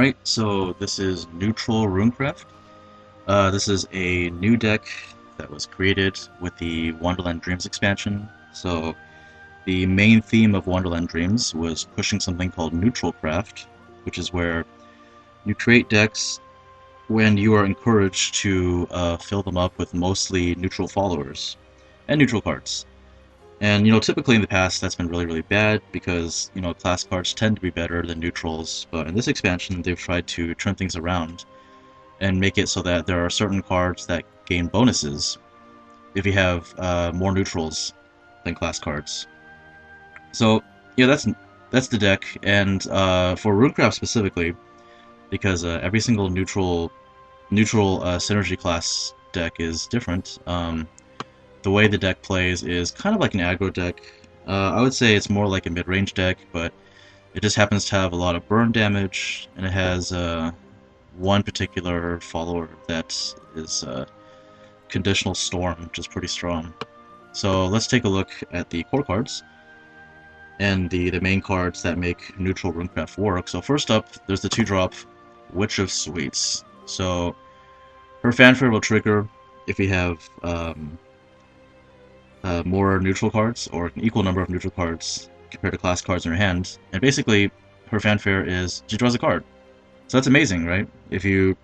Alright, so this is Neutral Runecraft. This is a new deck that was created with the Wonderland Dreams expansion. So the main theme of Wonderland Dreams was pushing something called Neutralcraft, which is where you create decks when you are encouraged to fill them up with mostly neutral followers and neutral cards. And, typically in the past that's been really, really bad because, class cards tend to be better than neutrals, but in this expansion they've tried to turn things around and make it so that there are certain cards that gain bonuses if you have more neutrals than class cards. So, yeah, that's the deck, and for Runecraft specifically, because every single neutral synergy class deck is different, the way the deck plays is kind of like an aggro deck. I would say it's more like a mid-range deck, but it just happens to have a lot of burn damage, and it has one particular follower that is Conditional Storm, which is pretty strong. So let's take a look at the core cards and the main cards that make neutral Runecraft work. So first up, there's the 2-drop Witch of Sweets. So her fanfare will trigger if you have more neutral cards, or an equal number of neutral cards compared to class cards in her hand. And basically, her fanfare is she draws a card. So that's amazing, right? If you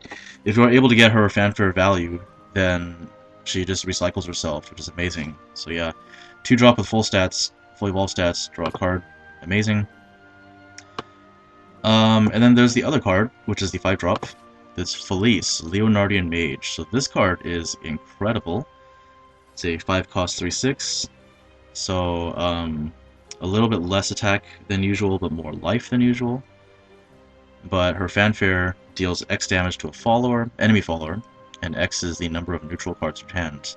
are able to get her fanfare value, then she just recycles herself, which is amazing. So yeah, 2-drop with full stats, fully evolved stats, draw a card, amazing. And then there's the other card, which is the 5-drop. That's Falise, Leonardian Mage. So this card is incredible. It's a 5-cost 3/6, so a little bit less attack than usual, but more life than usual. But her fanfare deals X damage to a enemy follower, and X is the number of neutral cards in hand.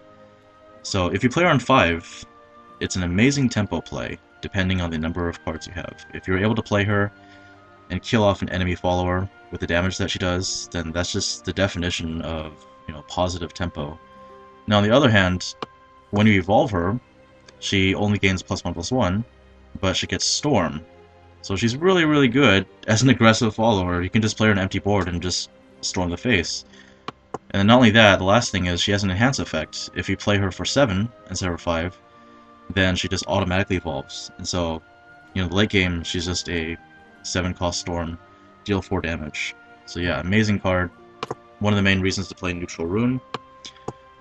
So if you play her on 5, it's an amazing tempo play, depending on the number of cards you have. If you're able to play her and kill off an enemy follower with the damage that she does, then that's just the definition of, positive tempo. Now on the other hand, when you evolve her, she only gains +1/+1, but she gets Storm. So she's really, really good as an aggressive follower. You can just play her on an empty board and just storm the face. And not only that, the last thing is she has an enhance effect. If you play her for 7 instead of 5, then she just automatically evolves. And so, the late game, she's just a 7-cost Storm, deal 4 damage. So yeah, amazing card. One of the main reasons to play Neutral Rune.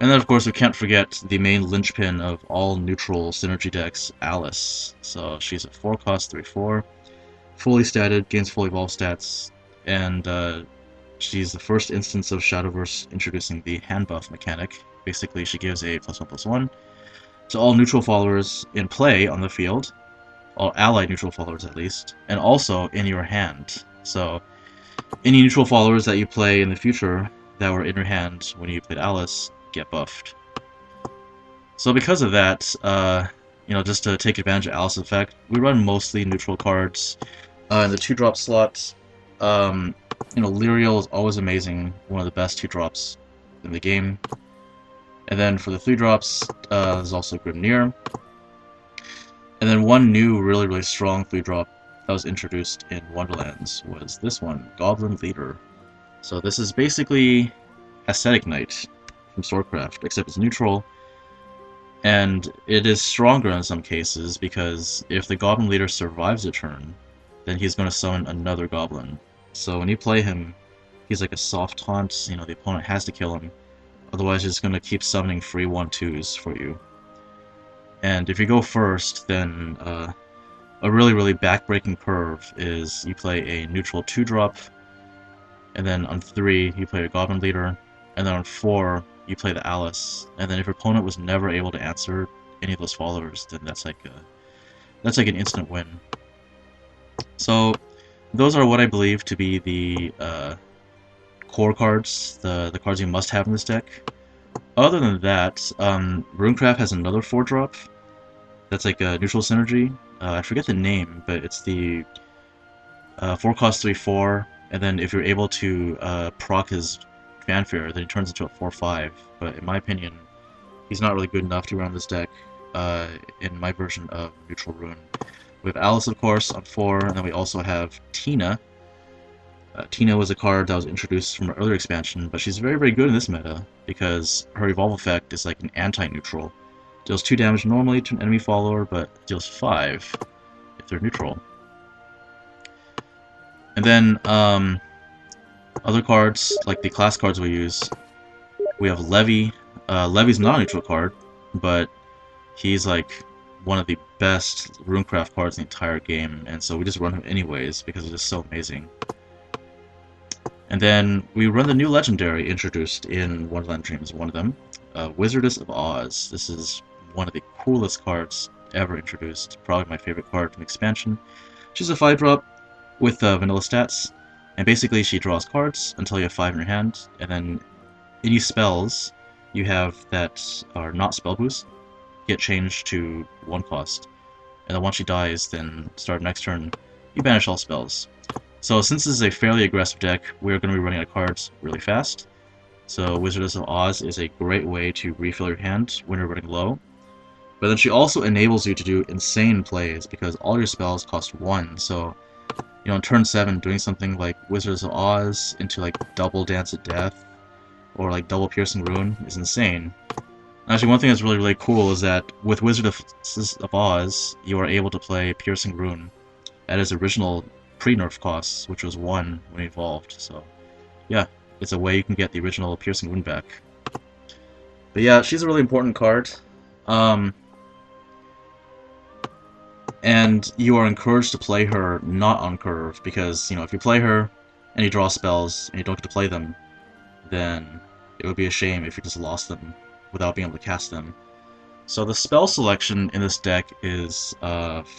And then, of course, we can't forget the main linchpin of all neutral synergy decks, Alice. So she's a 4-cost 3/4, fully statted, gains full evolved stats, and she's the first instance of Shadowverse introducing the hand buff mechanic. Basically, she gives a +1/+1 to all neutral followers in play on the field, all allied neutral followers at least, and also in your hand. So any neutral followers that you play in the future that were in your hand when you played Alice get buffed. So because of that, just to take advantage of Alice's effect, we run mostly neutral cards. In the 2-drop slot, Lyrial is always amazing, one of the best 2-drops in the game. And then for the 3-drops, there's also Grimnir. And then one new really, really strong 3-drop that was introduced in Wonderlands was this one, Goblin Leader. So this is basically Ascetic Knight from Swordcraft, except it's neutral, and it is stronger in some cases because if the Goblin Leader survives a turn, then he's going to summon another Goblin. So when you play him, he's like a soft taunt, the opponent has to kill him, otherwise he's going to keep summoning free 1/2s for you. And if you go first, then a really, really backbreaking curve is you play a neutral 2-drop, and then on 3 you play a Goblin Leader, and then on 4 you play the Alice, and then if your opponent was never able to answer any of those followers, then that's like an instant win. So those are what I believe to be the core cards, the cards you must have in this deck. Other than that, Runecraft has another 4-drop that's like a neutral synergy. I forget the name, but it's the 4-cost 3/4, and then if you're able to proc his fanfare, then he turns into a 4/5. But in my opinion, he's not really good enough to run this deck in my version of Neutral Rune. We have Alice, of course, on 4, and then we also have Teena, Teena was a card that was introduced from an earlier expansion, but she's very, very good in this meta because her evolve effect is like an anti-neutral. Deals 2 damage normally to an enemy follower, but deals 5 if they're neutral. And then other cards, like the class cards we use, we have Levi. Levi's not a neutral card, but he's like one of the best Runecraft cards in the entire game, and so we just run him anyways because he's just so amazing. And then we run the new legendary introduced in Wonderland Dreams, one of them, Wizardess of Oz. This is one of the coolest cards ever introduced, probably my favorite card from expansion. She's a 5-drop with vanilla stats, and basically she draws cards until you have 5 in your hand, and then any spells you have that are not spell boost get changed to 1 cost. And then once she dies, then start next turn, you banish all spells. So since this is a fairly aggressive deck, we're going to be running out of cards really fast. So Wizardess of Oz is a great way to refill your hand when you're running low. But then she also enables you to do insane plays because all your spells cost 1. So, you know, on turn 7, doing something like Wizardess of Oz into like double Dance of Death or like double Piercing Rune is insane. Actually, one thing that's really, really cool is that with Wizardess of Oz, you are able to play Piercing Rune at its original pre-nerf costs, which was 1 when it evolved. So, yeah, it's a way you can get the original Piercing Rune back. But yeah, she's a really important card. And you are encouraged to play her not on curve, because, you know, if you play her and you draw spells and you don't get to play them, then it would be a shame if you just lost them without being able to cast them. So the spell selection in this deck is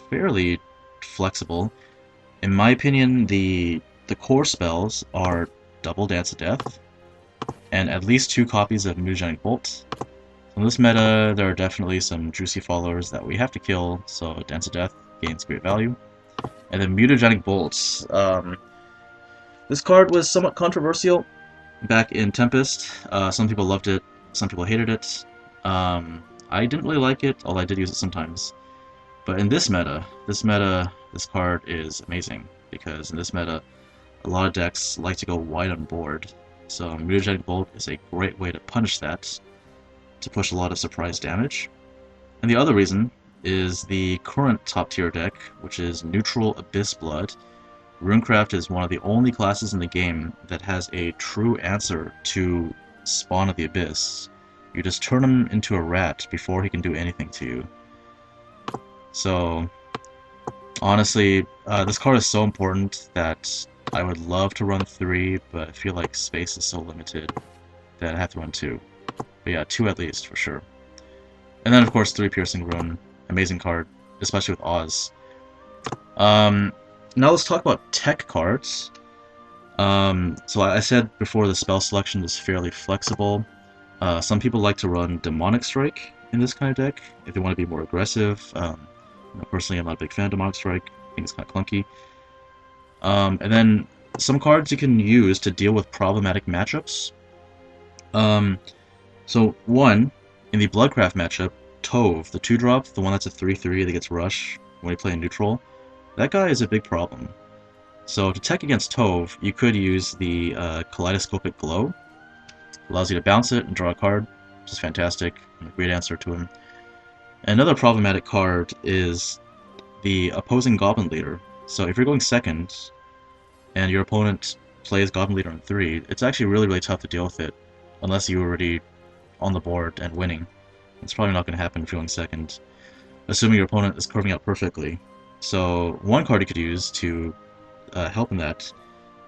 fairly flexible. In my opinion, the core spells are double Dance of Death, and at least 2 copies of Mutagenic Bolt. In this meta, there are definitely some juicy followers that we have to kill, so Dance of Death gains great value. And then Mutagenic Bolts. This card was somewhat controversial back in Tempest. Some people loved it, some people hated it. I didn't really like it, although I did use it sometimes. But in this meta, this card is amazing, because in this meta, a lot of decks like to go wide on board. So Mutagenic Bolt is a great way to punish that, to push a lot of surprise damage. And the other reason is the current top tier deck, which is Neutral Abyss Blood. Runecraft is one of the only classes in the game that has a true answer to Spawn of the Abyss. You just turn him into a rat before he can do anything to you. So, honestly, this card is so important that I would love to run 3, but I feel like space is so limited that I have to run 2. But yeah, 2 at least, for sure. And then, of course, 3 Piercing Rune. Amazing card, especially with Oz. Now let's talk about tech cards. So I said before the spell selection is fairly flexible. Some people like to run Demonic Strike in this kind of deck if they want to be more aggressive. Personally, I'm not a big fan of Demonic Strike. I think it's kind of clunky. And then some cards you can use to deal with problematic matchups. So one, in the Bloodcraft matchup, Tove, the 2-drop, the one that's a 3/3 that gets Rush when you play a neutral, that guy is a big problem. So to tech against Tove, you could use the Kaleidoscopic Glow. Allows you to bounce it and draw a card, which is fantastic, and a great answer to him. Another problematic card is the opposing Goblin Leader. So if you're going second, and your opponent plays Goblin Leader in 3, it's actually really, really tough to deal with it, unless you're already on the board and winning. It's probably not going to happen if you're going second, assuming your opponent is curving out perfectly. So one card you could use to help in that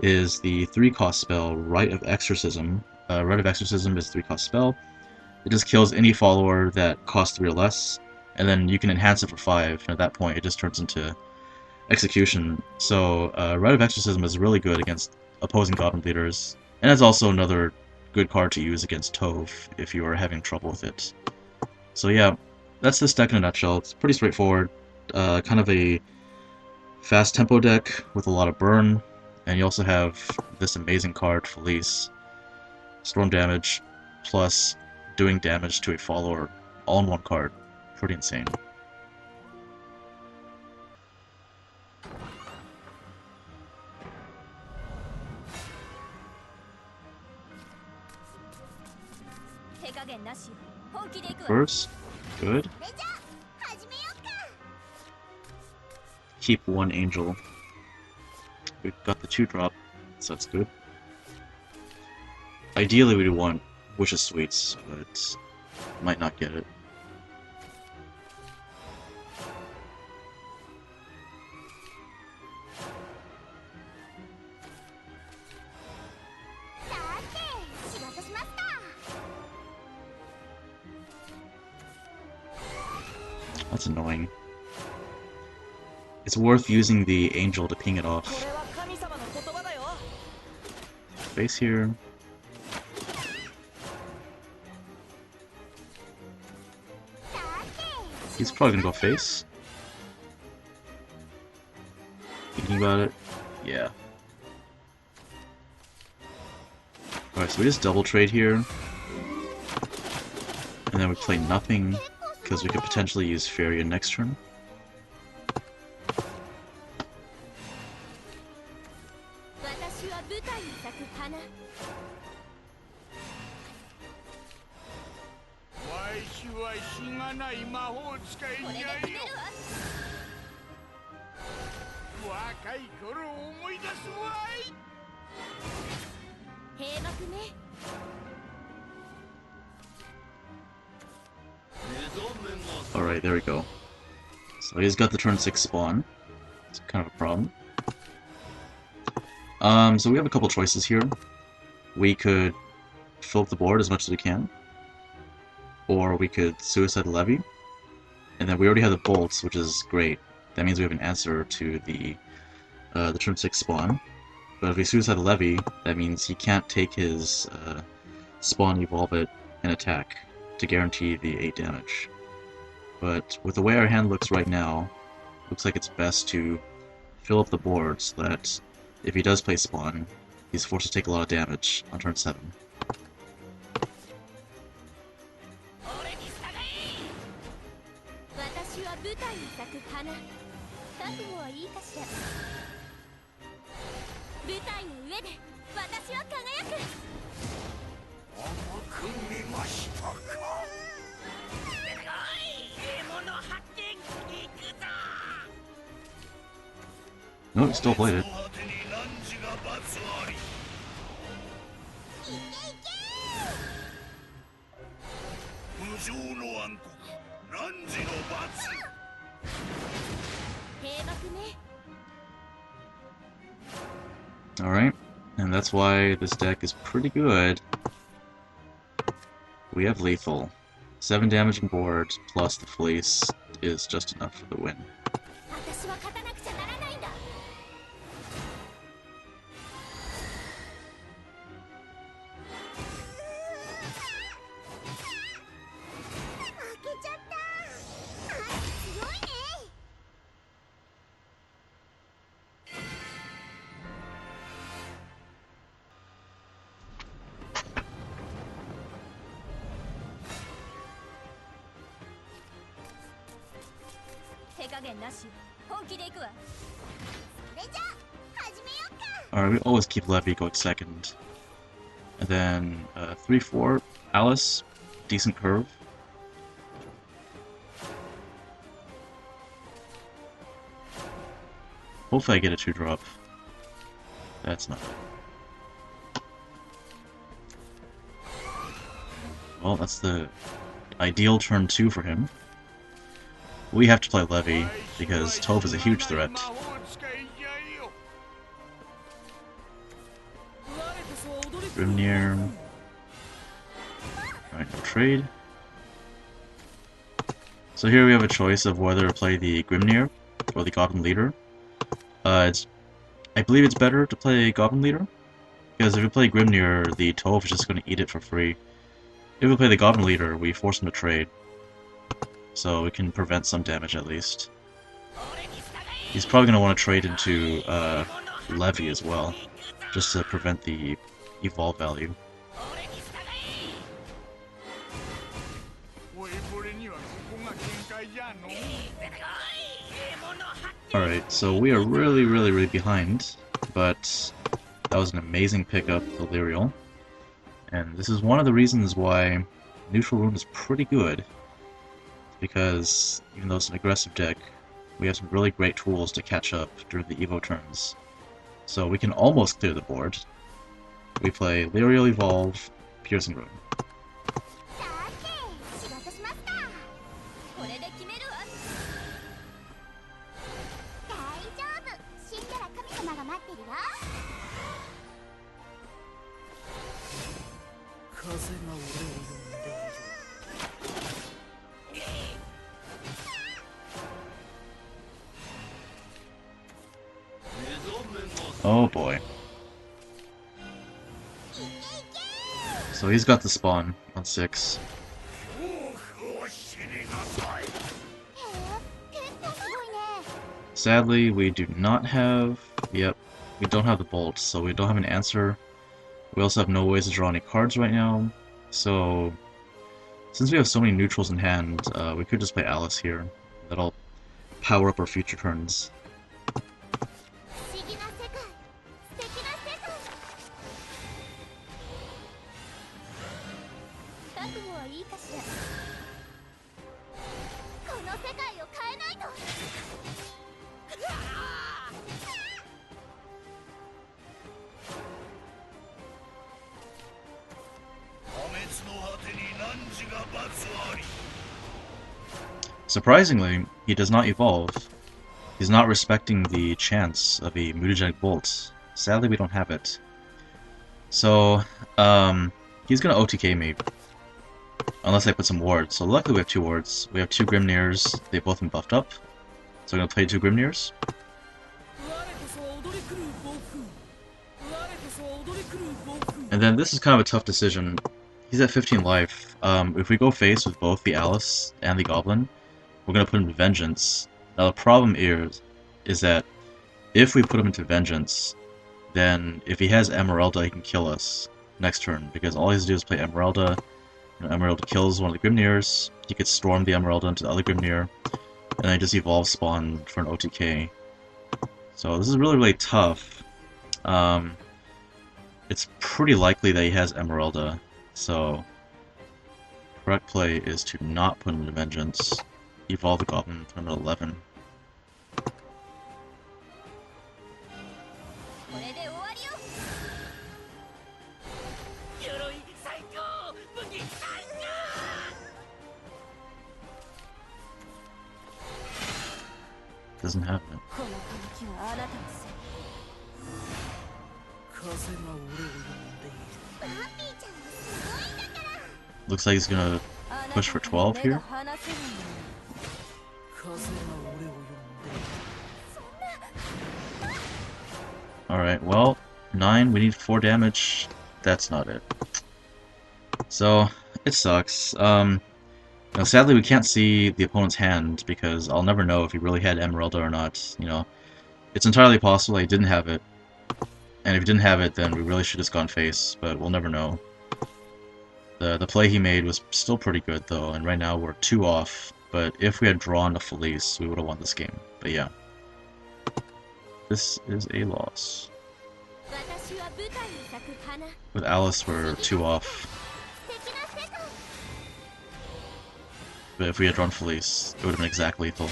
is the 3-cost spell, Rite of Exorcism. Rite of Exorcism is a 3-cost spell. It just kills any follower that costs 3 or less, and then you can enhance it for 5, and at that point it just turns into Execution. So Rite of Exorcism is really good against opposing Goblin Leaders, and it's also another good card to use against Tove if you are having trouble with it. So yeah, that's this deck in a nutshell. It's pretty straightforward. Kind of a fast tempo deck with a lot of burn, and you also have this amazing card, Falise. Storm damage, plus doing damage to a follower, all in one card. Pretty insane. First, good. Keep one angel. We've got the 2-drop, so that's good. Ideally we'd want Wishes Sweets, but might not get it. That's annoying. It's worth using the angel to ping it off. Face here. He's probably gonna go face. Thinking about it? Yeah. Alright, so we just double trade here. And then we play nothing, because we could potentially use Fairy next turn. Alright, there we go. So he's got the turn 6 spawn. It's kind of a problem. So we have a couple choices here. We could fill up the board as much as we can. Or we could Suicide Levy. And then we already have the bolts, which is great. That means we have an answer to the turn 6 spawn. But if we Suicide Levy, that means he can't take his spawn, evolve it, and attack to guarantee the 8 damage. But with the way our hand looks right now, looks like it's best to fill up the board so that if he does play spawn, he's forced to take a lot of damage on turn 7. No, he still played it. Alright, and that's why this deck is pretty good. We have lethal. 7 damage on board, plus the Falise is just enough for the win. Alright, we always keep Levy going second. And then 3-4, Alice, decent curve. Hopefully I get a 2-drop. That's not it. Well, that's the ideal turn 2 for him. We have to play Levy, because Toph is a huge threat. Grimnir. Alright, no trade. So here we have a choice of whether to play the Grimnir or the Goblin Leader. I believe it's better to play Goblin Leader, because if we play Grimnir, the Toph is just going to eat it for free. If we play the Goblin Leader, we force him to trade, so we can prevent some damage at least. He's probably going to want to trade into Levy as well, just to prevent the evolve value. Alright, so we are really behind, but that was an amazing pickup, the Lyrial. And this is one of the reasons why Neutral Rune is pretty good, because even though it's an aggressive deck, we have some really great tools to catch up during the Evo turns. So we can almost clear the board. We play Lyrial Evolve, Piercing Rune. Oh boy. So he's got the spawn on 6. Sadly, we do not have... Yep, we don't have the bolt, so we don't have an answer. We also have no ways to draw any cards right now. So, since we have so many neutrals in hand, we could just play Alice here. That'll power up our future turns. Surprisingly, he does not evolve. He's not respecting the chance of a mutagenic bolt. Sadly, we don't have it. So, he's gonna OTK me. Unless I put some wards. So luckily we have 2 wards. We have 2 Grimnirs. They've both been buffed up. So I'm gonna play 2 Grimnirs. And then this is kind of a tough decision. He's at 15 life. If we go face with both the Alice and the Goblin, we're gonna put him to Vengeance. Now the problem is that if we put him into Vengeance, then if he has Emeralda, he can kill us next turn, because all he has to do is play Emeralda. Emeralda kills one of the Grimnirs, he could storm the Emeralda into the other Grimnir, and then just evolve spawn for an OTK. So this is really, really tough. It's pretty likely that he has Emeralda, so correct play is to not put him into Vengeance. Evolve the Goblin, turn at 11. Doesn't have it. Looks like he's gonna push for 12 here. Alright, well, 9, we need 4 damage. That's not it. So, it sucks. Now, sadly, we can't see the opponent's hand, because I'll never know if he really had Emeralda or not, you know. It's entirely possible he didn't have it, and if he didn't have it, then we really should have just gone face, but we'll never know. The play he made was still pretty good, though, and right now we're 2 off, but if we had drawn a Falise, we would have won this game. But yeah. This is a loss. With Alice, we're 2 off. But if we had drawn Falise, it would have been exact lethal.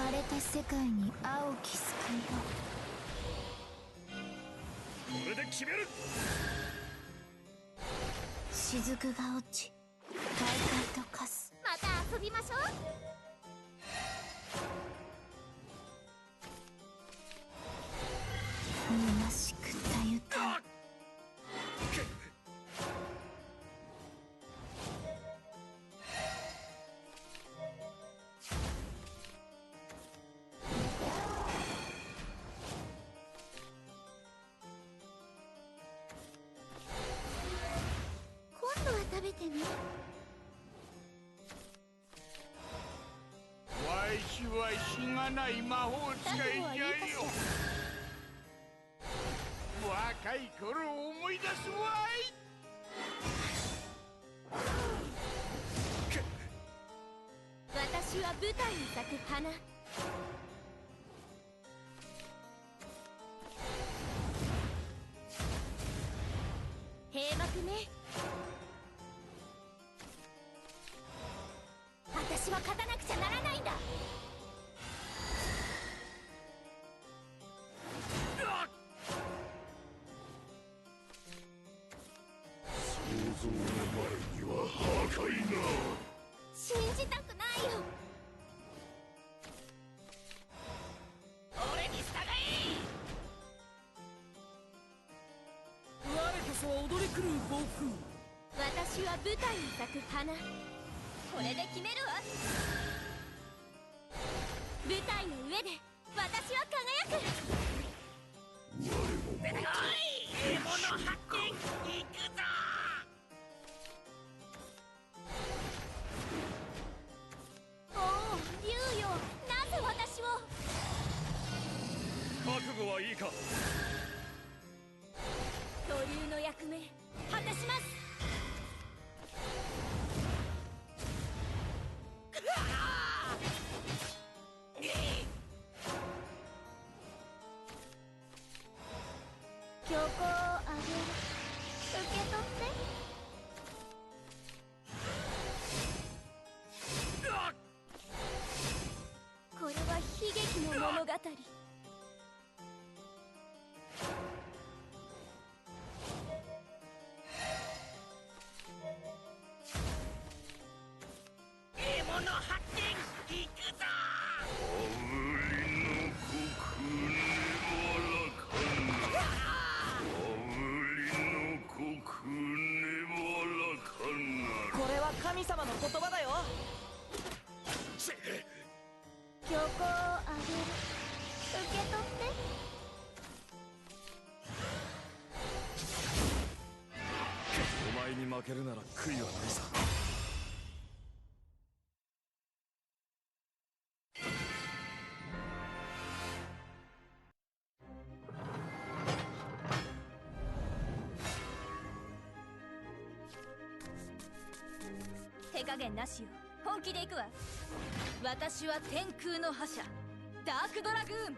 荒れた世界に青き救いを。これで決める。雫が落ち大海と化す。また遊びましょう。虚しくたゆたい。今度は食べてね。わしはしがない魔法使いじゃよ。若い頃を思い出すわい。私は舞台に咲く花。閉幕ね。私は勝たなくちゃならないんだ。想像の前には破壊が。信じたくないよ。俺に従え。我こそは踊り狂う暴風。私は舞台に咲く花。これで決めるわ。舞台の上で私は輝く。出てこい。獲物発見。行くぞ。おお、竜よ、なぜ私を。覚悟はいいか。巨竜の役目果たします。強行をあげる。受け取って。これは悲劇の物語。獲物発見。行くぞ。これは神様の言葉だよ。強行をあげる。受け取って。お前に負けるなら悔いはないさ。手加減なしよ。本気で行くわ。私は天空の覇者ダークドラグーン。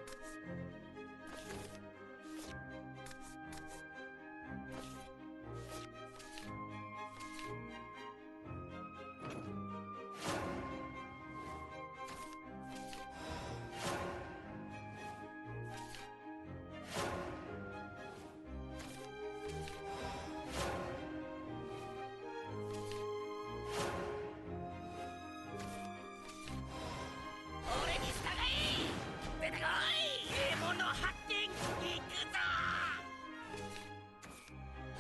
出てこい。獲物発見。行くぞ。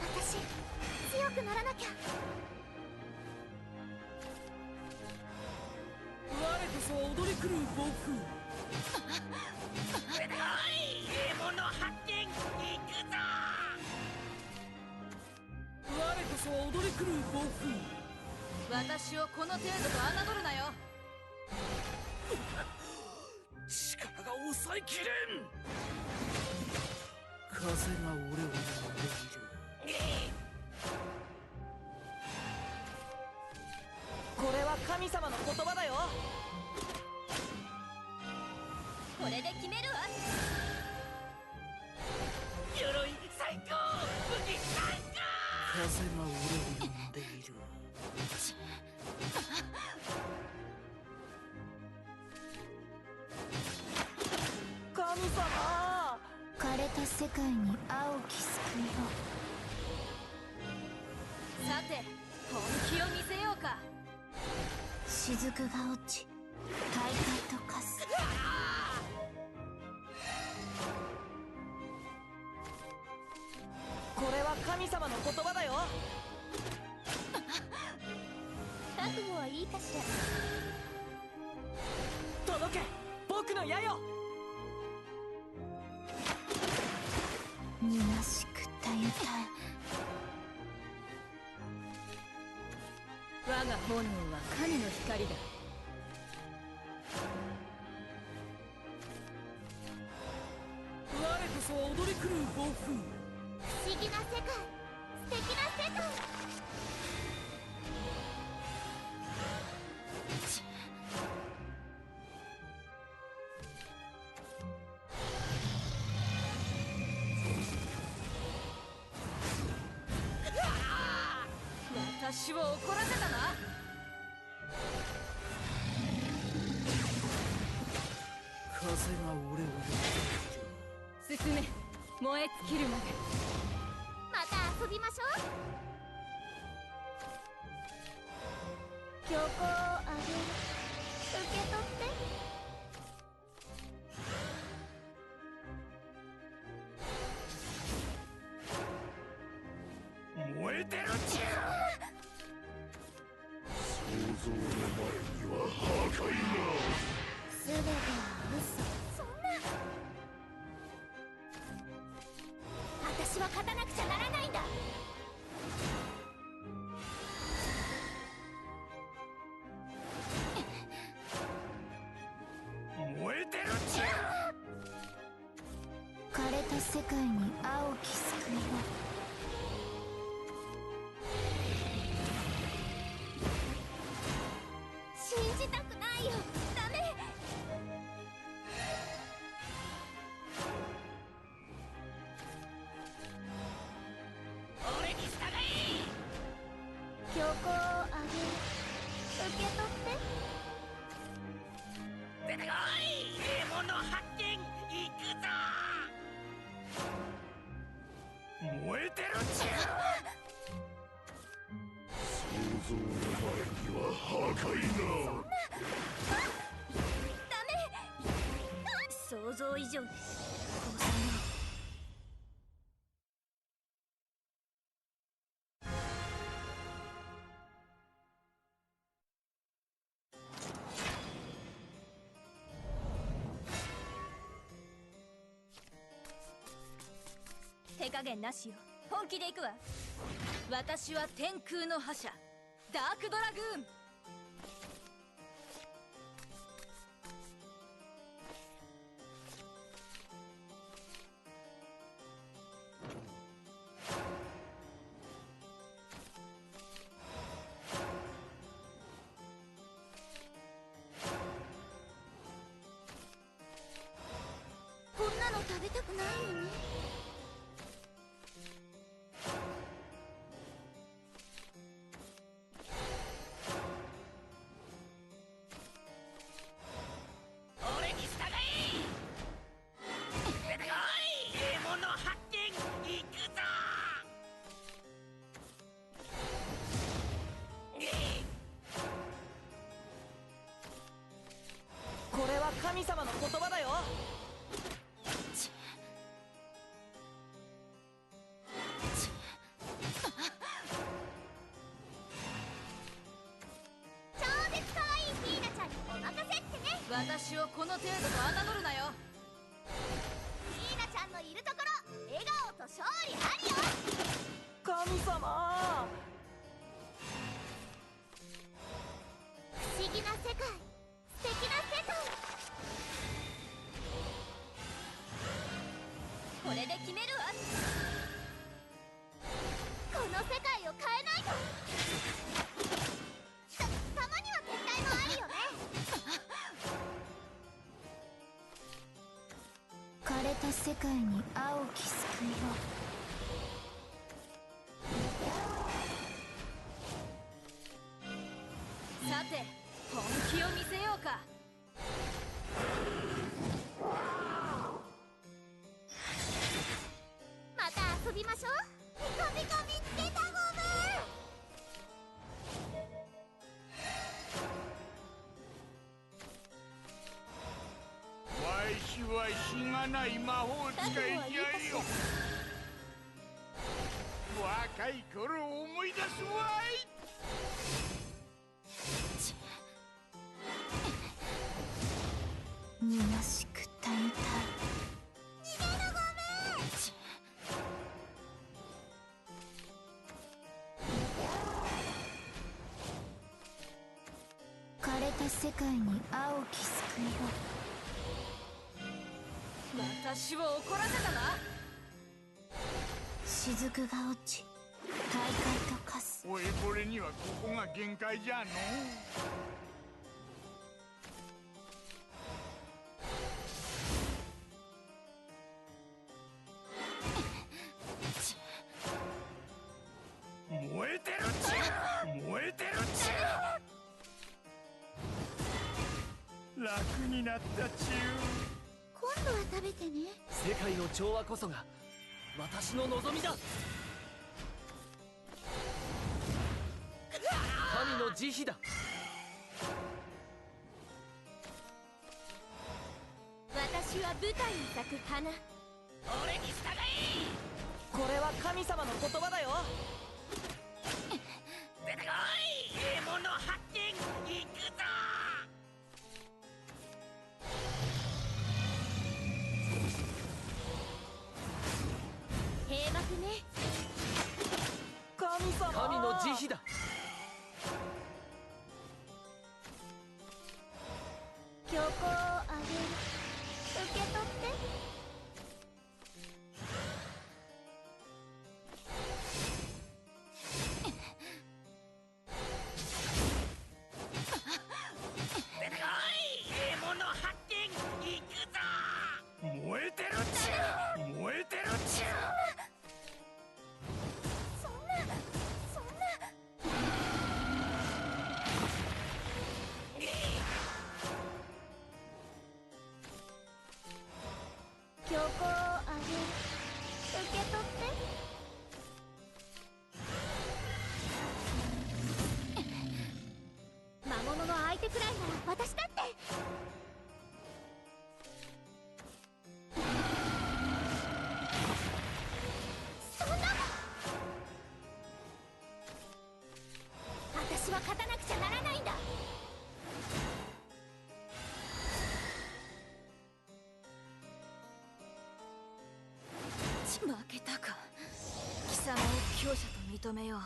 私強くならなきゃ。我こそは踊り狂う暴風。出てこい。獲物発見。行くぞ。我こそは踊り狂う暴風。私をこの程度と侮るなよ。力が抑えきれん。風が俺を呼んでいる。これは神様の言葉だよ。これで決めるわ。鎧最高。武器最高。風が俺を呼んでいる。世界に青き救いを。さて本気を見せようか。雫が落ち大海と化す。これは神様の言葉だよ。覚悟はいいかしら。届け僕の矢よ。虚しくたゆた我が本能は神の光だ。我こそは踊り狂う暴風。不思議な世界、素敵な世界。私を怒らせたな。風が俺を呼んでいる。進め、燃え尽きるまで。また遊びましょう。強行をあげる。受け取って。燃えてるっちゃ。想像の前には破壊が。全ては嘘。そんな。私は勝たなくちゃならないんだ。燃えてるっちゃ。枯れた世界に青き救いを。信じたくないよ。ダメ。俺に従え。強行をあげる。受け取って。出てこい。獲物発見。行くぞ。燃えてるっちゃ。想像の前には破壊が。ダメ。想像以上です降参よ。手加減なしよ。本気で行くわ。私は天空の覇者ダークドラグーン。こんなの食べたくないよね。俺に従え。出てこい。獲物発見。行くぞ。これは神様の言葉だよ。超絶可愛いティーナちゃんにお任せってね。私をこの程度と侮るなよ。ティーナちゃんのいるところ笑顔と勝利ありよ。神様。不思議な世界、素敵な世界。これで決めるわ。この世界を変えないと。たまには撤退もあるよね。枯れた世界に青き救いを。さて本気を見せようか。ない魔法使いじゃよ。若い頃を思い出すわい。虚しくたいたい。枯れた世界に青き救いを。私を怒らせたな。雫が落ち大海と化す。おいぼれにはここが限界じゃの。燃えてるっちゃ燃えてるっちゃ。楽になったっちゅ今度は食べてね。世界の調和こそが私の望みだ。神の慈悲だ。私は舞台に咲く花。俺に従え。これは神様の言葉だよ。出てこい。獲物発見。行くぞ。閉幕ね。神様。神の慈悲だ。強行をあげる。受け取って。出てこい。獲物発見。行くぞ。燃えてるっちゃ燃えてるっちゃ。そんな強行をあげる。受け取って。魔物の相手くらいなら私だって。そんな。私は勝たなくちゃならないんだ。負けたか。貴様を強者と認めよう。